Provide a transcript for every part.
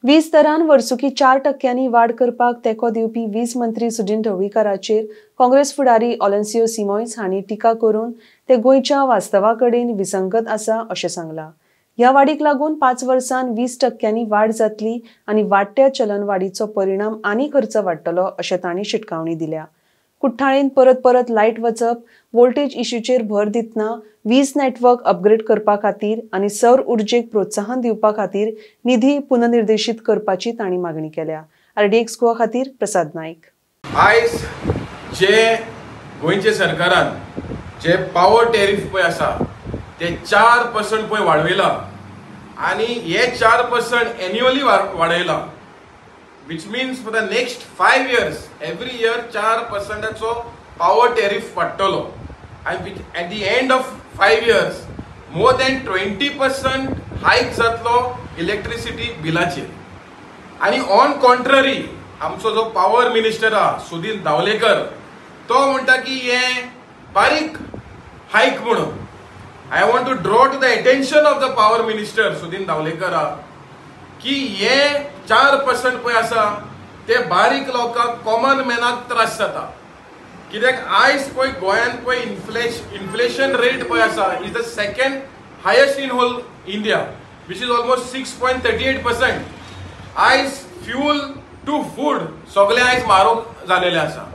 वीज दरान वर्सुकी 4% वाड करपाक तेको दिवपी वीज मंत्री सुदीन ढवळीकाराचेर काँग्रेस फुडारी ऑलेन्सियो सिमोन्स हांणी टिका करून ते गोंयच्या वास्तवाकडेन विसंगत आसा अशें सांगलां। ह्या वाडीक लागून 5 वर्सांत 20% वाड जातली आनी वाडट्या चलनवाडीचो परिणाम आनी खर्च वाडटलो अशें तांणी शिटकावणी दिल्या। कुठ्ठाळेन परत लायट वचप, वोल्टेज इश्यूचेर भर दितना वीज नेटवर्क अपग्रेड करपा खातीर आनी सौर उर्जेक प्रोत्साहन दिवपा खातीर निधी पुनर्निर्देशीत करपाची तांणी मागणी केल्या। RDX गोवा खातीर प्रसाद नाईक। आयज जे गोंयचे सरकारान जे पावर टॅरिफ पळय आसा ते 4% पळय वाडयला आनी हे 4% एन्युअली वाडयला, which means for the next 5 years every year 4%ाचो पावर टॅरिफ वाडटलो and at the end of 5 years more than 20% हायक जातलो इलेक्ट्रिसिटी बिलाचेर। आणि ऑन कॉन्ट्ररी आमचो जो पावर मिनिस्टर सुदीन धावलेकर तो म्हणटा की हे बारीक हायक म्हणून। I want to draw to the attention of the power minister Sudin धावलेकर की हे 4% पळय आसा ते बारीक लोकांक कॉमन मॅनाक त्रास जाता, कित्याक आयज पळय गोंयांत पळय इन्फ्लेशन रेट पळय आसा is the second highest in whole India which is almost 6.38%। आयज फ्यूल टू फूड सगळे आयज म्हारग जालेले आसा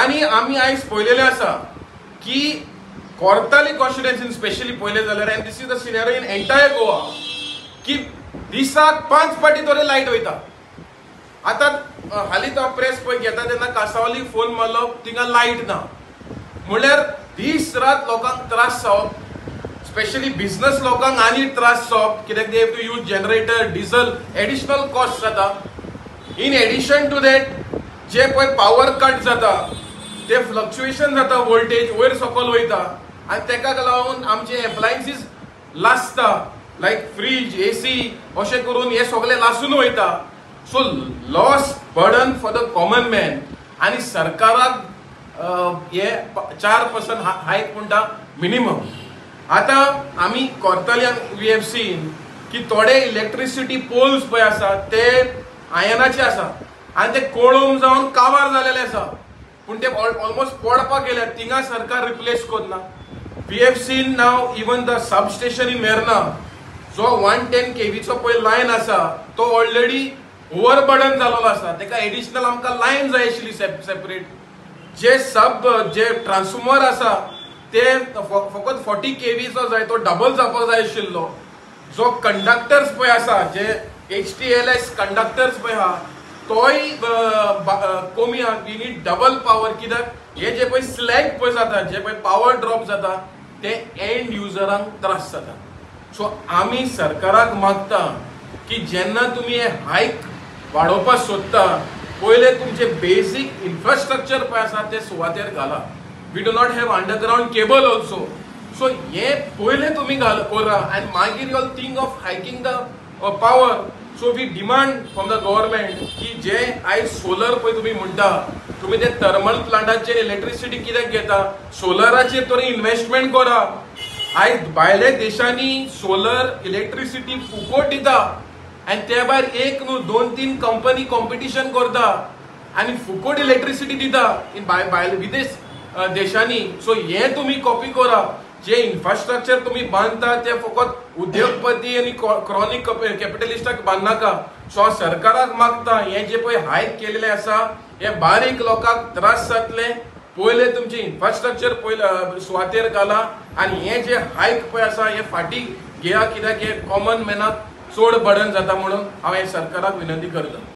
आनी आमी आयज पळयलेले आसा की कोर्ताली कॉन्स्टिट्युएन्सीन स्पेशली पळयले जाल्यार end this is the scenario in entire Goa की दिसाक 5 फावटी तरी लायट वयता। आतां हालींच हांव प्रेस पळय घेता तेन्ना कासावलीक फोन मारलो, थिंगा लायट ना म्हणल्यार दीस रात लोकांक त्रास जावप, स्पेशली बिझनस लोकांक आनी त्रास जावप, कित्याक they have to use generator, diesel, additional cost जाता। इन एडिशन टू दॅट जे पळय पावर कट जाता ते फ्लक्च्युएशन जाता, वोल्टेज वयर सकयल वयता आनी तेका लागून आमचे एप्लायन्सीस लासता, लायक फ्रीज, AC अशें करून हे सगळे लासून वयता। So loss burden for the common man आनी सरकाराक हे 4% हायक म्हणटा मिनिमम। आतां आमी कोर्ताल्यान वी हॅव सीन की थोडे इलेक्ट्रिसिटी पोल्स पळय आसा ते आयनाचे आसा आनी ते कोळूम जावन काबार जालेले आसा, पूण ते ऑलमोस्ट पडपाक गेले, थिंगा सरकार रिप्लेस करना। We have seen now even the substation in Marna जो 110 kV चो पळय लायन आसा तो ऑलरेडी ओवरबर्डन जाल्लो आसा, तेका एडिशनल आमकां लायन जाय आशिल्ली सेपरेट। जे ट्रान्सफॉर्मर आसा ते फकत 40 kV चो जाय, तो डबल जावपाक जाय आशिल्लो। जो कंडक्टर्स पळय आसा जे HTLS कंडक्टर्स पळय आहा तोय कमी आहा, वी नीड डबल पावर, कित्याक हे जे पळय स्लॅग पळय जाता, जे पळय पावर ड्रॉप जाता ते एंड युजरांक त्रास जाता। सो आमी सरकाराक मागता की जेन्ना तुमी हे हायक वाडोवपाक सोदता पयले तुमचे बेसिक इन्फ्रास्ट्रक्चर पळय आसा ते सुवातेर घाला। We do not have underground cable also, so हे पयले तुमी करा आनी मागीर you all think of hiking the power. So we demand from the government की जे आयज सोलर पळय तुमी म्हणटा, तुमी ते थर्मल प्लांटाचेर इलेक्ट्रिसिटी कित्याक घेता, सोलराचेर तरी इन्व्हेस्टमेंट करा। आयज भायल्या देशांनी सोलर इलेक्ट्रिसिटी फुकट दिता आनी त्या भायर 1 न्हू 2-3 कंपनी कॉम्पिटिशन करता आनी फुकट इलेक्ट्रिसिटी दिता इन भायर विदेश देशांनी। सो हे तुमी कॉपी करा, जे इन्फ्रास्ट्रक्चर तुमी बांदता ते फकत उद्योगपती आनी क्रॉनिक कॅपिटलिस्टाक बांदनाका। सो सरकाराक मागता हे जे पळय हायक केलेले आसा हे बारीक लोकांक त्रास जातले, पयले तुमचे इन्फ्रास्ट्रक्चर पयले सुवातेर घाला आनी हे जे हायक पळय आसा हे फाटी घेया, कित्याक हे कॉमन मॅनाक चड बर्डन जाता म्हणून हांव हे सरकाराक विनंती करता।